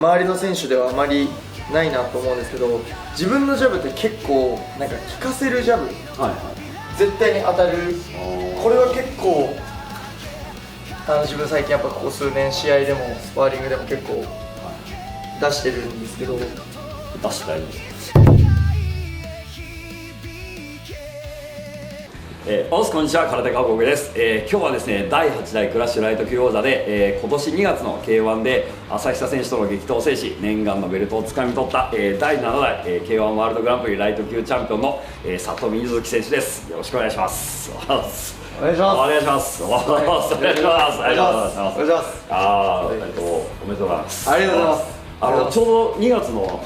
周りの選手ではあまりないなと思うんですけど、自分のジャブって結構なんか効かせるジャブ、絶対に当たる。これは結構自分最近やっぱここ数年試合でもスパーリングでも結構出してるんですけど、出したい。おすこんにちは、空手家国です。今日はですね、第8代クラッシュライト級王座で、今年2月の K1 で朝久選手との激闘を制し念願のベルトをつかみ取った、第7代、K1 ワールドグランプリライト級チャンピオンの、里見柚月選手です。よろしくお願いします。お願いします。お願いします。お願いします。お願いします。お願いします。お願いします。おめでとうございます。ありがとうございます。ちょうど2月の、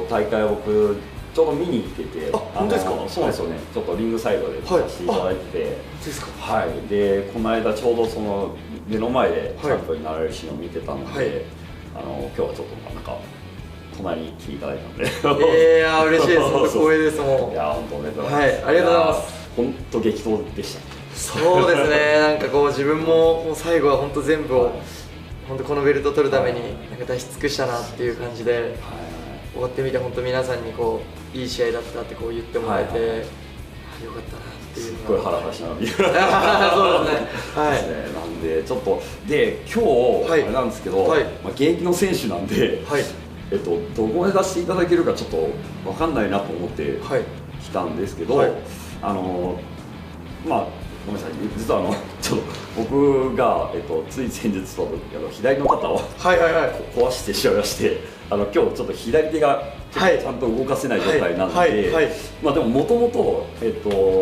大会を僕ちょうど見に行ってて、本当ですか？そうですよね。ちょっとリングサイドで見させていただいてて、ですか？はい。で、この間ちょうどその目の前でチャンピオンになられるシーンを見てたので、今日はちょっとなんか隣に来ていただいたので、嬉しいです。光栄ですもん。いや本当おめでとうございます。はい、ありがとうございます。本当激闘でした。そうですね。なんかこう自分もう最後は本当全部を本当このベルト取るためになんか出し尽くしたなっていう感じで。終わってみて本当皆さんにこういい試合だったってこう言ってもらえて、よかったなっていう。すっごいハラハラしながら見てそうですね。はい。なんでちょっとで今日あれなんですけど、現役の選手なんで、どこまで出していただけるかちょっとわかんないなと思って来たんですけど、まあごめんなさい、実はちょっと僕が、つい先日と左の肩を壊してしまいまして、今日ちょっと左手がちゃんと動かせない状態なので、まあでももともと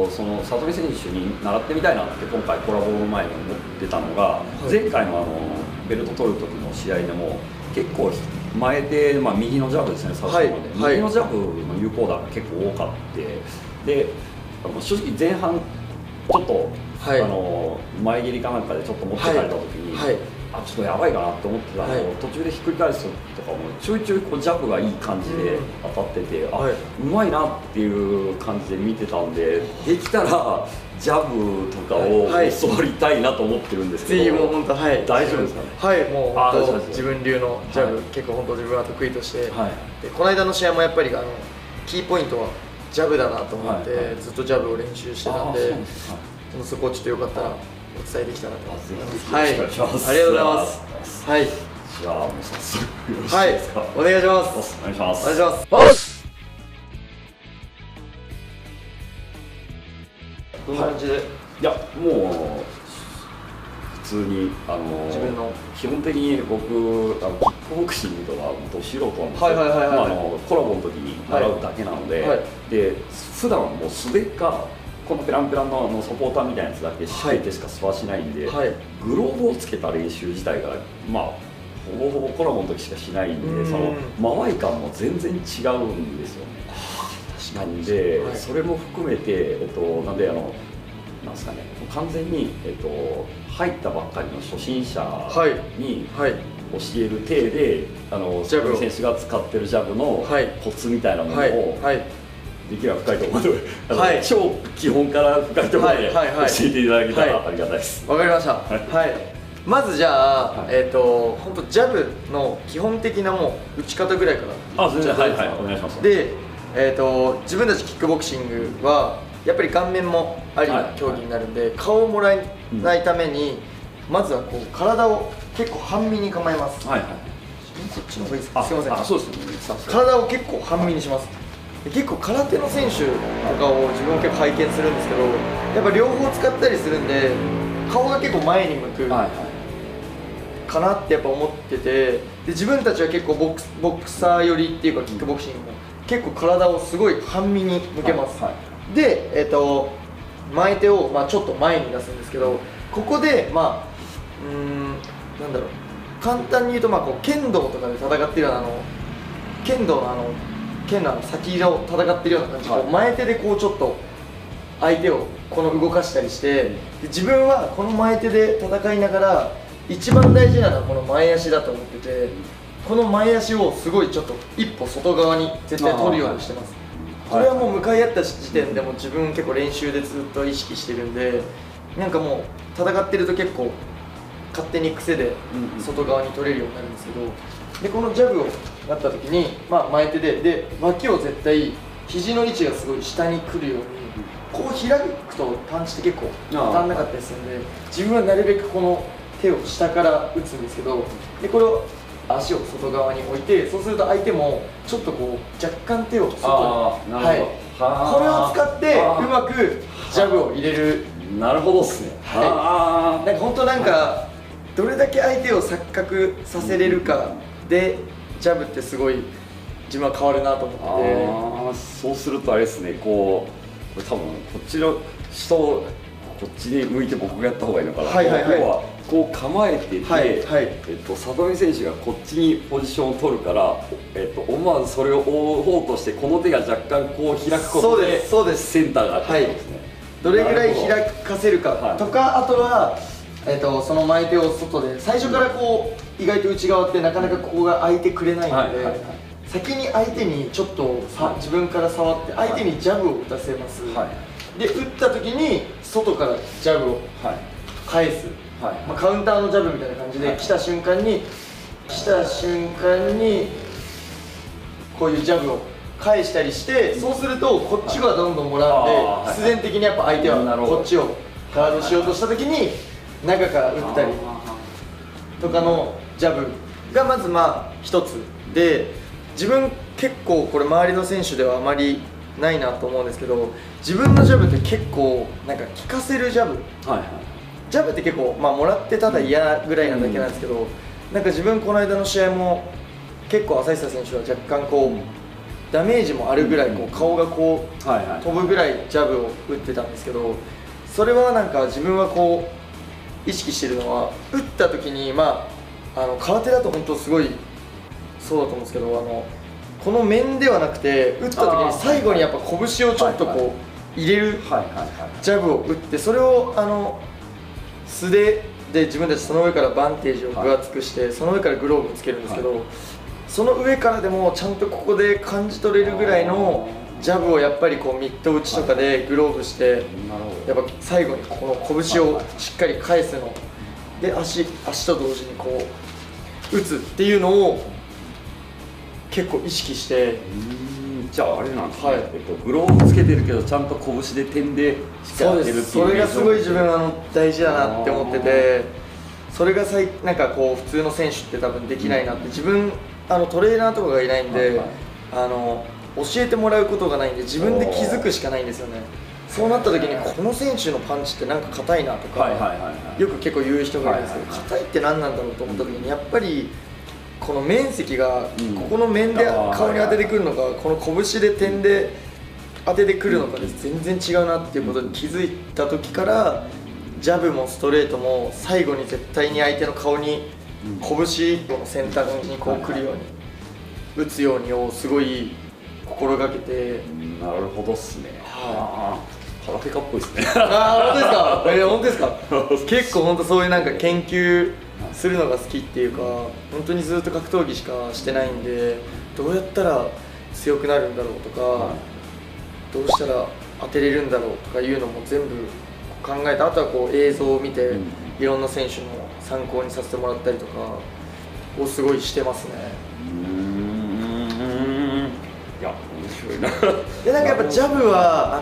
その里見選手に習ってみたいなって今回コラボの前に思ってたのが、前回のベルト取る時の試合でも結構前手、右のジャブですね、最初まで右のジャブの有効打が結構多かってで、正直前半ちょっと、前蹴りかなんかでちょっと持って帰った時に、ちょっとやばいかなと思ってたのを、途中でひっくり返すとかもちょいちょいこうジャブがいい感じで当たってて、うまいなっていう感じで見てたんで、できたらジャブとかを教わりたいなと思ってるんですけど、ぜひもう本当大丈夫ですかね？はい、もう本当自分流のジャブ、結構本当自分は得意として、でこの間の試合もやっぱりキーポイントはジャブだなと思って、ずっとジャブを練習してたんで、そこをちょっとよかったらお伝えできたらと思います。はい、ありがとうございます。はい。じゃあもう早速よろしいですか？お願いします。お願いします。お願いします。どんな感じで？いやもう普通に自分の基本的に僕キックボクシングとかど素人なんですけど、コラボの時に習うだけなので、で普段もう素手かこのペランペランのサポーターみたいなやつだけしか吸わしないんで、グローブをつけた練習自体がほぼほぼコラボの時しかしないんで、その間合い感も全然違うんですよね。なんで、それも含めてなんでなんですかね、完全に入ったばっかりの初心者に教える体で里見選手が使ってるジャブのコツみたいなものをできれば深いところで、超基本から深いところで教えていただけたらありがたいです。わかりました。まずじゃあ本当ジャブの基本的なもう打ち方ぐらいから。全然お願いします。で自分たちキックボクシングはやっぱり顔面もありな競技になるんで、顔をもらえないためにまずはこう体を結構半身に構えます。こっちの方がいいですか？すいません。そうですね。体を結構半身にします。結構空手の選手とかを自分は結構拝見するんですけど、やっぱ両方使ったりするんで顔が結構前に向くかなってやっぱ思ってて、で自分たちは結構ボクサー寄りっていうかキックボクシングも結構体をすごい半身に向けます。で前手をちょっと前に出すんですけど、ここでなんだろう、簡単に言うとこう剣道とかで戦ってるような剣道の剣の先を戦ってるような感じで、前手でこうちょっと相手を動かしたりして、で自分はこの前手で戦いながら一番大事なのはこの前足だと思ってて、この前足をすごいちょっと一歩外側に絶対取るようにしてます。これはもう向かい合った時点でも自分結構練習でずっと意識してるんで、なんかもう戦ってると結構勝手に癖で外側に取れるようになるんですけど、でこのジャブをなった時に、まあ、前手で脇を絶対肘の位置がすごい下に来るようにこう開くとパンチって結構当たんなかったりするんで、自分はなるべくこの手を下から打つんですけど、でこれを足を外側に置いて、そうすると相手もちょっとこう若干手を外に、はい、これを使ってうまくジャブを入れる。なるほどっすね。はい、なんか本当なんかどれだけ相手を錯覚させれるかでジャブってすごい自分は変わるなと思ってて。そうするとあれですね、これ多分こっちの下をこっちに向いて僕がやった方がいいのかな。要はこう構えてて、里見選手がこっちにポジションを取るから、思わずそれを追おうとしてこの手が若干こう開くことでセンターが当たるんですね。どれぐらい開かせるかとか、あとは、その前手を外で最初からこう意外と内側ってなかなかここが空いてくれないので、先に相手にちょっと自分から触って相手にジャブを打たせます、で打った時に外からジャブを返す、まあ、カウンターのジャブみたいな感じで来た瞬間にこういうジャブを返したりして、そうするとこっちがどんどんもらうんで、必然的にやっぱ相手はこっちをガードしようとした時に中から打ったりとかのジャブがまずまあ一つで、自分結構これ周りの選手ではあまりないなと思うんですけど、自分のジャブって結構なんか効かせるジャブ、ジャブって結構まあもらってただ嫌ぐらいなだけなんですけど、なんか自分この間の試合も結構朝久選手は若干こうダメージもあるぐらいこう顔がこう飛ぶぐらいジャブを打ってたんですけど、それはなんか自分はこう意識してるのは、打った時にまあ空手だと本当すごいそうだと思うんですけど、この面ではなくて打った時に最後にやっぱ拳をちょっとこう入れるジャブを打って、それを素手で自分たちその上からバンテージを分厚くして、その上からグローブつけるんですけど、その上からでもちゃんとここで感じ取れるぐらいのジャブをやっぱりこうミット打ちとかでグローブして、やっぱ最後にこの拳をしっかり返すので、足と同時にこう打つっていうのを結構意識して。じゃああれなんですね、グローブつけてるけどちゃんと拳で点でしっかり当てるっていう。それがすごい自分大事だなって思ってて、それがなんかこう普通の選手って多分できないなって、自分トレーナーとかがいないんで、教えてもらうことがないんで自分で気づくしかないんですよね。そうなった時にこの選手のパンチってなんか硬いなとかよく結構言う人がいるんですけど、硬いって何なんだろうと思った時に、やっぱりこの面積がここの面で顔に当ててくるのか、この拳で点で当ててくるのかで全然違うなっていうことに気づいた時から、ジャブもストレートも最後に絶対に相手の顔に拳の先端にこう来るように打つようにをすごい心がけて。なるほどっすね。空手家っぽいですね。本当ですか。結構本当そういうなんか研究するのが好きっていうか、本当にずっと格闘技しかしてないんで、どうやったら強くなるんだろうとか、どうしたら当てれるんだろうとかいうのも全部考えて、あとはこう映像を見ていろんな選手の参考にさせてもらったりとかをすごいしてますね。いや面白いな。でなんかやっぱジャブは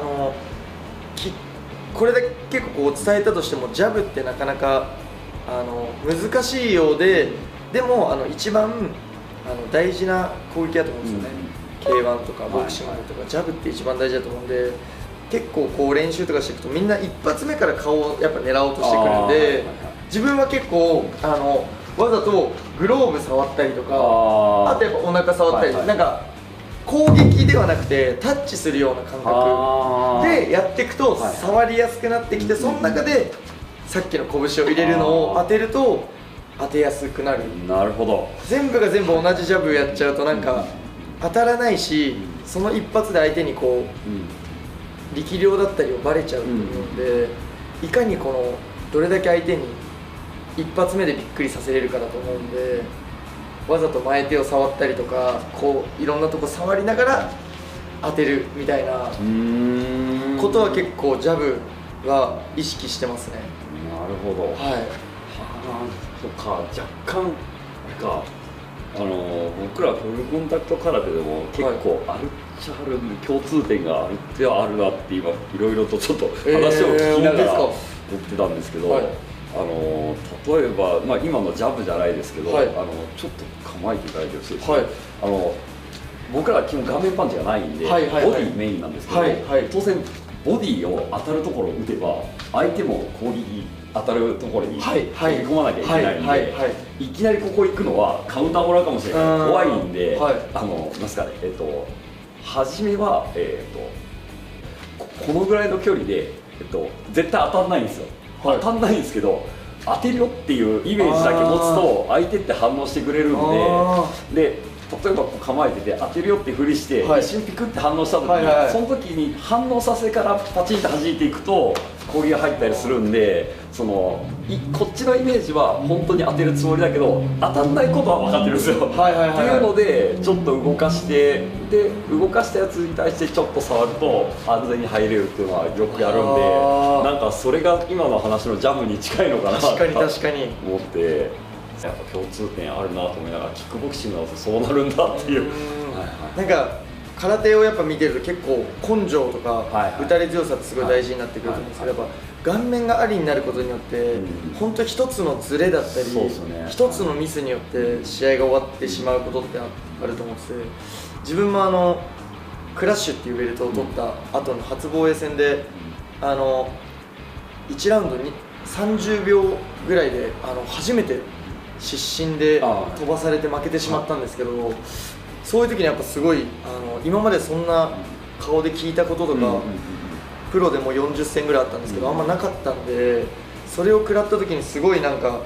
これだけ結構こう伝えたとしても、ジャブってなかなか難しいようで、でも一番大事な攻撃だと思うんですよね。K1 とかボクシングとかジャブって一番大事だと思うんで、結構こう練習とかしていくとみんな一発目から顔をやっぱ狙おうとしてくるんで、自分は結構わざとグローブ触ったりとか、あとやっぱお腹触ったり、なんか攻撃ではなくてタッチするような感覚でやっていくと触りやすくなってきて、その中でさっきの拳を入れるのを当てると当てやすくなる。なるほど。全部が全部同じジャブやっちゃうとなんか当たらないし、その一発で相手にこう力量だったりをバレちゃうと思うんで、いかにこのどれだけ相手に一発目でびっくりさせれるかだと思うんで、わざと前手を触ったりとか、こういろんなとこ触りながら当てるみたいなことは結構ジャブは意識してますね。なるほど。はい。そっか、若干なんか僕らフルコンタクト空手でも結構あるっちゃあるんで、共通点があるってはあるなって今いろいろとちょっと話を聞きながら言ってたんですけど、例えば、今のジャブじゃないですけど、ちょっと構えていただいてよろしいですか。僕らは基本顔面パンチがないんで、ボディメインなんですけど、当然ボディを当たるところを打てば相手も攻撃当たるところに飛び込まなきゃいけないんで、いきなりここ行くのはカウンターもらうかもしれない、怖いんで、なんですかね、初めは、このぐらいの距離で、絶対当たんないんですよ、当たんないんですけど、当てるよっていうイメージだけ持つと相手って反応してくれるんで、例えばこう構えてて当てるよってふりして、一瞬ピクって反応した時に、その時に反応させからパチンと弾いていくと攻撃が入ったりするんで、こっちのイメージは本当に当てるつもりだけど当たんないことは分かってるんですよ。っていうのでちょっと動かして、で動かしたやつに対してちょっと触ると安全に入れるっていうのはよくやるんで、なんかそれが今の話のジャムに近いのかなと思って。やっぱ共通点あるなと思いながら、キックボクシングだとそうなるんだっていう。なんか空手をやっぱ見てると結構根性とか打たれ強さってすごい大事になってくると思うんですけど、やっぱ顔面がありになることによって本当一つのズレだったり一つのミスによって試合が終わってしまうことってあると思ってて、自分もクラッシュっていうベルトを取った後の初防衛戦で1ラウンドに30秒ぐらいで初めて失神で飛ばされて負けてしまったんですけど、そういう時にやっぱすごい今までそんな顔で聞いたこととかプロでも40戦ぐらいあったんですけどあんまなかったんで、それを食らった時にすごいなんか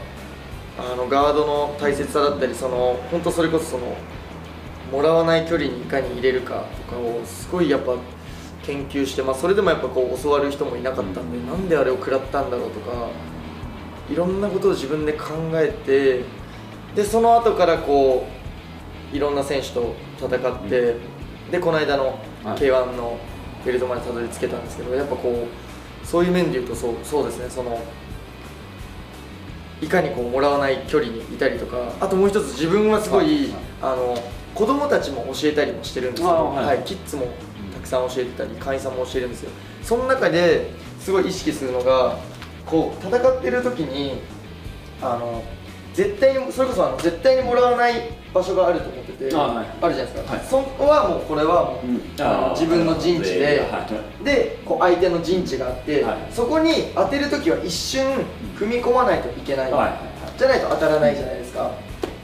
ガードの大切さだったり、本当それこそもらわない距離にいかに入れるかとかをすごいやっぱ研究して、それでもやっぱこう教わる人もいなかったんで、なんであれを食らったんだろうとかいろんなことを自分で考えて、でその後からこういろんな選手と戦って、でこの間の K1 のベルトまでたどり着けたんですけど、やっぱこうそういう面で言うとそうですね、いかにこうもらわない距離にいたりとか、あともう一つ自分はすごい子供たちも教えたりもしてるんですけど、キッズもたくさん教えてたり会員さんも教えるんですよ。その中ですごい意識するのが、こう戦ってる時に絶対にそれこそ絶対にもらわない場所があると思ってて、あるじゃないですか、そこはもうこれはもう自分の陣地でこう相手の陣地があって、そこに当てる時は一瞬踏み込まないといけない、じゃないと当たらないじゃないですか。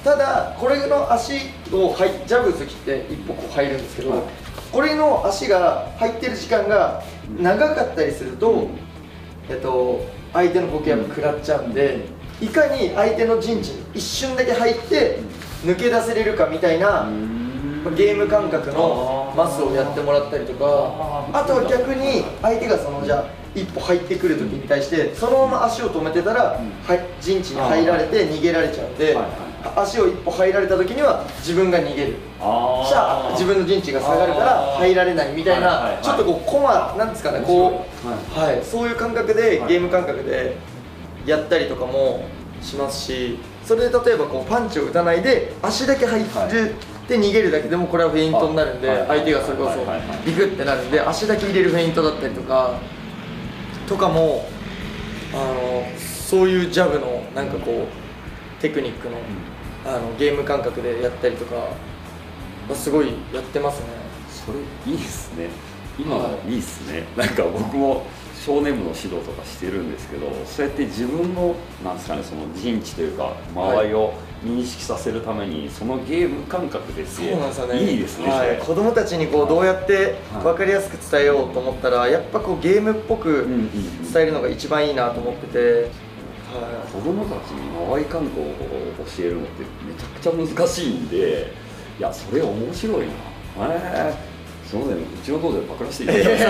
ただこれの足をジャブ打つ時って一歩こう入るんですけど、これの足が入ってる時間が長かったりすると相手のボケは食らっちゃうんで、いかに相手の陣地に一瞬だけ入って抜け出せれるかみたいなゲーム感覚のマスをやってもらったりとか、あとは逆に相手がじゃあ一歩入ってくる時に対してそのまま足を止めてたら陣地に入られて逃げられちゃうんで、足を一歩入られた時には自分が逃げる、じゃあ自分の陣地が下がるから入られないみたいな、ちょっとこうコマなんですかね、こうそういう感覚でゲーム感覚でやったりとかもしますし、それで例えばこうパンチを打たないで足だけ入るで逃げるだけでもこれはフェイントになるんで、相手がそれこそビクってなるんで足だけ入れるフェイントだったりとかもそういうジャブのなんかこうテクニックのゲーム感覚でやったりとかはすごいやってますね。それいいですね。今いいですね。なんか僕も少年部の指導とかしてるんですけど、そうやって自分のなんですかね、その陣地というか間合いを認識させるためにそのゲーム感覚ですね。そうなんですよね。いいですね。子供たちにこうどうやって分かりやすく伝えようと思ったら、やっぱこうゲームっぽく伝えるのが一番いいなと思ってて、子供たちに間合い感覚を教えるのってめちゃくちゃ難しいんで、いやそれ面白いな。すみません、うちの道場でパクらせていただきました。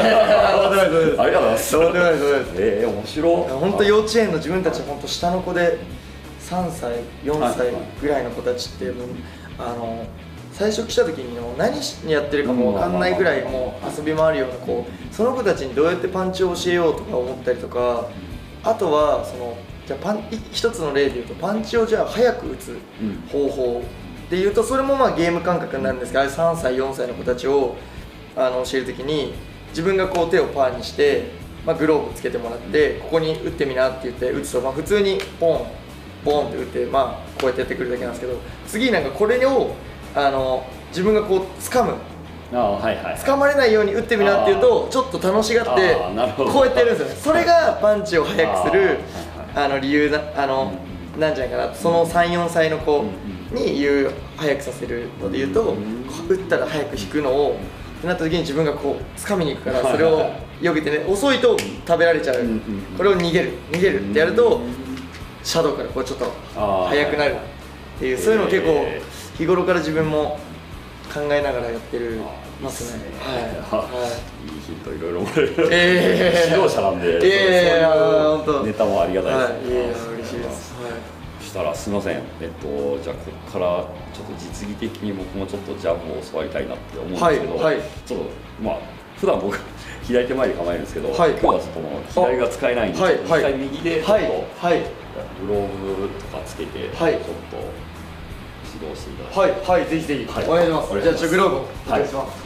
ありがとうございます。面白い。本当幼稚園の自分たち本当下の子で3歳、4歳ぐらいの子たちってもう最初来た時に何やってるかも分かんないぐらいもう遊び回るような子、その子たちにどうやってパンチを教えようとか思ったりとか、あとはじゃあ一つの例で言うとパンチをじゃあ早く打つ方法でいうと、それもまあゲーム感覚になるんですが、3歳4歳の子たちを教えるときに、自分がこう手をパーにして、まあ、グローブつけてもらって、ここに打ってみなって言って打つと、まあ、普通にポンポンって打って、まあ、こうやってやってくるだけなんですけど、次なんかこれを自分がこう掴む、掴まれないように打ってみなっていうと、ちょっと楽しがってこうやってやるんですよね。それがパンチを速くする理由なんじゃないかな。その3、4歳の子に速くさせるので言うと、打ったら速く引くのをってなった時に、自分がこう掴みに行くから、それをよけてね、遅いと食べられちゃう、これを逃げるってやると、シャドウからこうちょっと速くなるっていう、そういうのを結構日頃から自分も考えながらやってますね。いいヒントいろいろもらえる。指導者なんで、そういうネタもありがたいです。嬉しいです。そしたらすみません。じゃあここからちょっと実技的に僕もちょっとジャブを教わりたいなって思うんですけど、ちょっとまあ普段僕左手前で構えるんですけど、今日はちょっと左が使えないんで、一回右でちょっとグローブとかつけてちょっと指導していただいて、はい、ぜひぜひお願いします。じゃあグローブお願いします。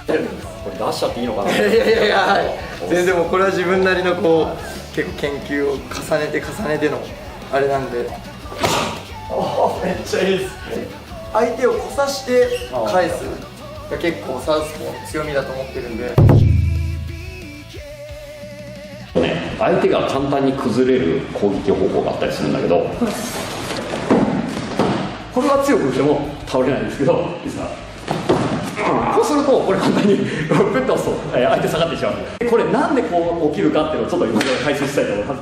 これ出しちゃっていいのかな。いや全然もうこれは自分なりのこう結構研究を重ねてのあれなんで。めっちゃいいです。相手をこさして返すが結構サウスポーの強みだと思ってるんで。相手が簡単に崩れる攻撃方法があったりするんだけど、これは強く打っても倒れないんですけど、いいですか。こうするとこれ簡単にプッと押すと相手下がってしまう。これなんでこう起きるかっていうのをちょっと今から解説したいと思います。